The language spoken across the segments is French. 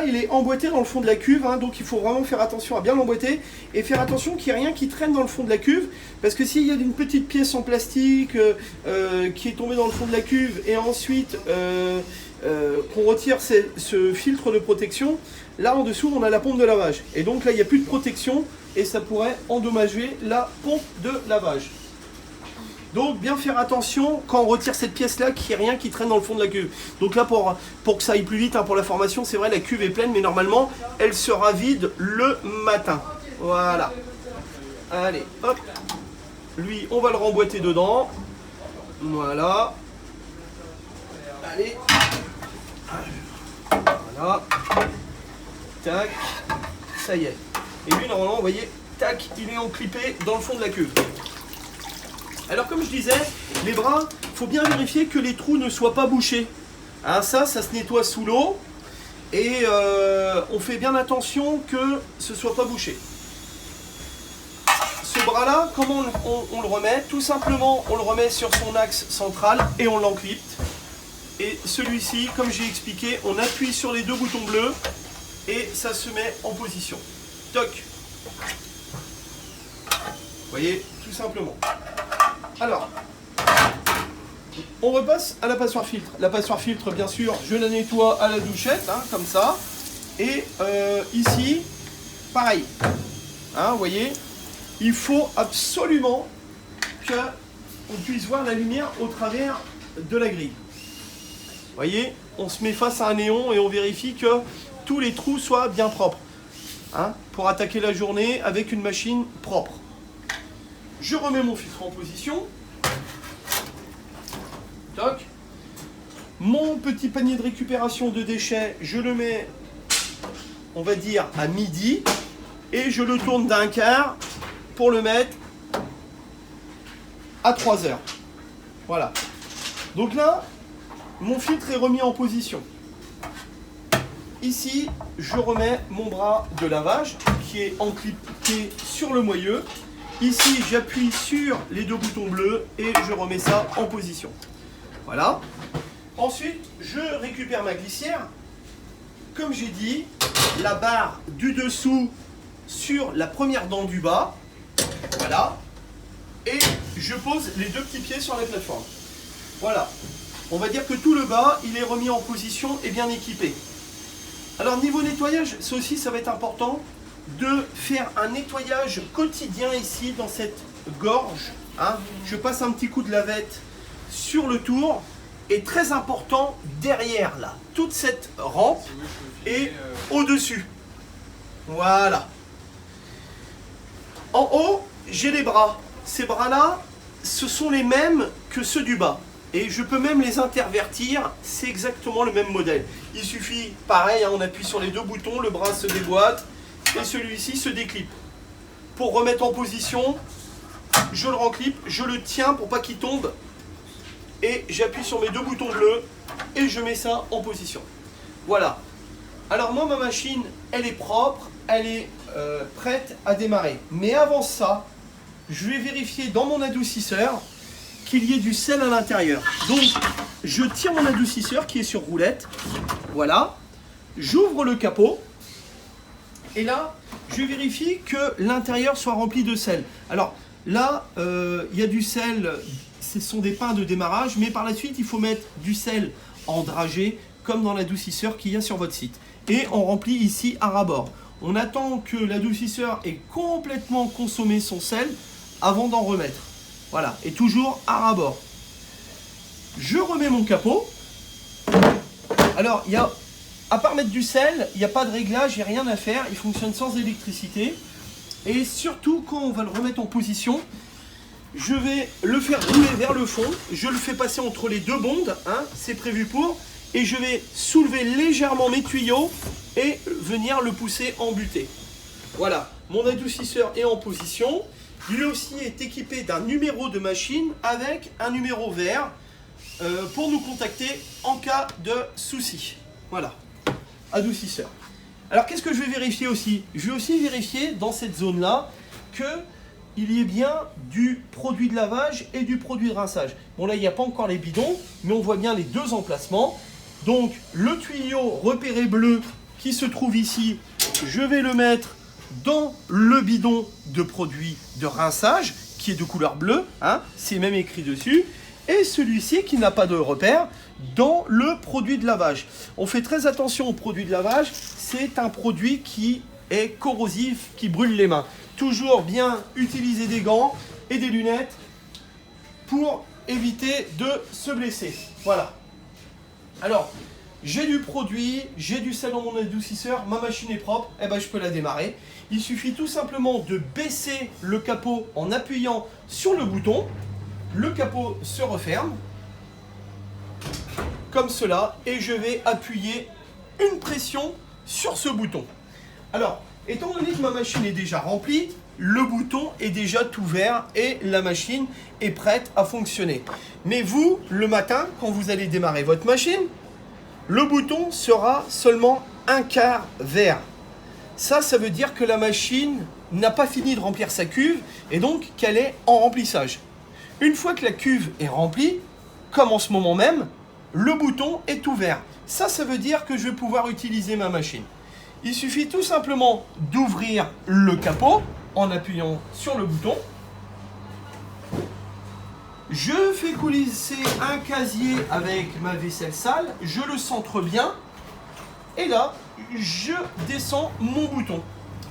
Il est emboîté dans le fond de la cuve, hein, donc il faut vraiment faire attention à bien l'emboîter et faire attention qu'il n'y ait rien qui traîne dans le fond de la cuve, parce que s'il y a une petite pièce en plastique qui est tombée dans le fond de la cuve et ensuite qu'on retire ce filtre de protection, là en dessous on a la pompe de lavage et donc là il n'y a plus de protection et ça pourrait endommager la pompe de lavage. Donc bien faire attention quand on retire cette pièce là qu'il n'y ait rien qui traîne dans le fond de la cuve. Donc là pour que ça aille plus vite, hein, pour la formation, c'est vrai la cuve est pleine mais normalement elle sera vide le matin. Voilà. Allez, hop. Lui on va le remboîter dedans. Voilà. Allez. Voilà. Tac. Ça y est. Et lui normalement vous voyez, tac, il est enclippé dans le fond de la cuve. Alors comme je disais, les bras, il faut bien vérifier que les trous ne soient pas bouchés. Hein, ça se nettoie sous l'eau et on fait bien attention que ce ne soit pas bouché. Ce bras-là, comment on le remet? Tout simplement, on le remet sur son axe central et on l'enclipte. Et celui-ci, comme j'ai expliqué, on appuie sur les deux boutons bleus et ça se met en position. Toc. Vous voyez, tout simplement. Alors, on repasse à la passoire filtre. La passoire filtre, bien sûr, je la nettoie à la douchette, hein, comme ça. Et ici, pareil. Hein, vous voyez, il faut absolument qu'on puisse voir la lumière au travers de la grille. Vous voyez, on se met face à un néon et on vérifie que tous les trous soient bien propres. Hein, pour attaquer la journée avec une machine propre. Je remets mon filtre en position. Toc. Mon petit panier de récupération de déchets, je le mets, on va dire, à midi. Et je le tourne d'un quart pour le mettre à 3 heures. Voilà. Donc là, mon filtre est remis en position. Ici, je remets mon bras de lavage qui est enclippé sur le moyeu. Ici, j'appuie sur les deux boutons bleus et je remets ça en position. Voilà. Ensuite, je récupère ma glissière. Comme j'ai dit, la barre du dessous sur la première dent du bas. Voilà. Et je pose les deux petits pieds sur la plateforme. Voilà. On va dire que tout le bas, il est remis en position et bien équipé. Alors niveau nettoyage, ça aussi ça va être important de faire un nettoyage quotidien ici dans cette gorge. Hein. Je passe un petit coup de lavette sur le tour et très important derrière là, toute cette rampe et au-dessus. Voilà. En haut, j'ai les bras. Ces bras-là, ce sont les mêmes que ceux du bas. Et je peux même les intervertir, c'est exactement le même modèle. Il suffit, pareil, hein, on appuie sur les deux boutons, le bras se déboîte et celui-ci se déclipe. Pour remettre en position, je le renclippe, je le tiens pour pas qu'il tombe et j'appuie sur mes deux boutons bleus et je mets ça en position. Voilà. Alors moi, ma machine, elle est propre, elle est prête à démarrer. Mais avant ça, je vais vérifier dans mon adoucisseur qu'il y ait du sel à l'intérieur. Donc, je tire mon adoucisseur qui est sur roulette. Voilà. J'ouvre le capot. Et là, je vérifie que l'intérieur soit rempli de sel. Alors, là, il y a du sel. Ce sont des pains de démarrage. Mais par la suite, il faut mettre du sel en dragée, comme dans l'adoucisseur qu'il y a sur votre site. Et on remplit ici à ras-bord. On attend que l'adoucisseur ait complètement consommé son sel avant d'en remettre. Voilà, et toujours à ras-bord. Je remets mon capot. Alors, à part mettre du sel, il n'y a pas de réglage, il n'y a rien à faire. Il fonctionne sans électricité. Et surtout, quand on va le remettre en position, je vais le faire rouler vers le fond. Je le fais passer entre les deux bondes, hein, c'est prévu pour. Et je vais soulever légèrement mes tuyaux et venir le pousser en butée. Voilà, mon adoucisseur est en position. Lui aussi est équipé d'un numéro de machine avec un numéro vert pour nous contacter en cas de souci. Voilà, adoucisseur. Alors qu'est-ce que je vais vérifier aussi? Je vais aussi vérifier dans cette zone-là qu'il y ait bien du produit de lavage et du produit de rinçage. Bon là il n'y a pas encore les bidons, mais on voit bien les deux emplacements. Donc le tuyau repéré bleu qui se trouve ici, je vais le mettre dans le bidon de produit de rinçage, qui est de couleur bleue, hein, c'est même écrit dessus, et celui-ci qui n'a pas de repère dans le produit de lavage. On fait très attention au produit de lavage, c'est un produit qui est corrosif, qui brûle les mains. Toujours bien utiliser des gants et des lunettes pour éviter de se blesser. Voilà. Alors, j'ai du produit, j'ai du sel dans mon adoucisseur, ma machine est propre, et ben je peux la démarrer. Il suffit tout simplement de baisser le capot en appuyant sur le bouton. Le capot se referme, comme cela, et je vais appuyer une pression sur ce bouton. Alors, étant donné que ma machine est déjà remplie, le bouton est déjà tout vert et la machine est prête à fonctionner. Mais vous, le matin, quand vous allez démarrer votre machine, le bouton sera seulement un quart vert. Ça veut dire que la machine n'a pas fini de remplir sa cuve et donc qu'elle est en remplissage. Une fois que la cuve est remplie, comme en ce moment même, le bouton est tout vert. Ça veut dire que je vais pouvoir utiliser ma machine. Il suffit tout simplement d'ouvrir le capot en appuyant sur le bouton. Je fais coulisser un casier avec ma vaisselle sale, je le centre bien, et là, je descends mon bouton.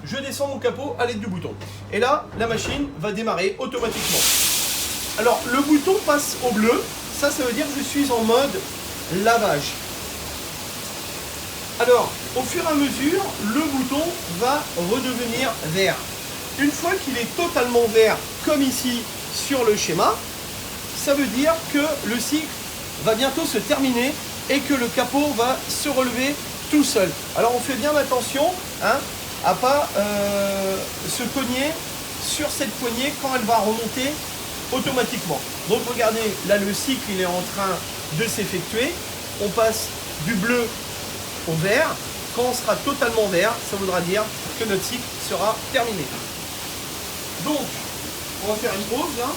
Je descends mon capot à l'aide du bouton. Et là, la machine va démarrer automatiquement. Alors, le bouton passe au bleu, ça veut dire que je suis en mode lavage. Alors, au fur et à mesure, le bouton va redevenir vert. Une fois qu'il est totalement vert, comme ici sur le schéma, ça veut dire que le cycle va bientôt se terminer et que le capot va se relever tout seul. Alors on fait bien attention hein, à ne pas se cogner sur cette poignée quand elle va remonter automatiquement. Donc regardez, là le cycle il est en train de s'effectuer. On passe du bleu au vert. Quand on sera totalement vert, ça voudra dire que notre cycle sera terminé. Donc, on va faire une pause là.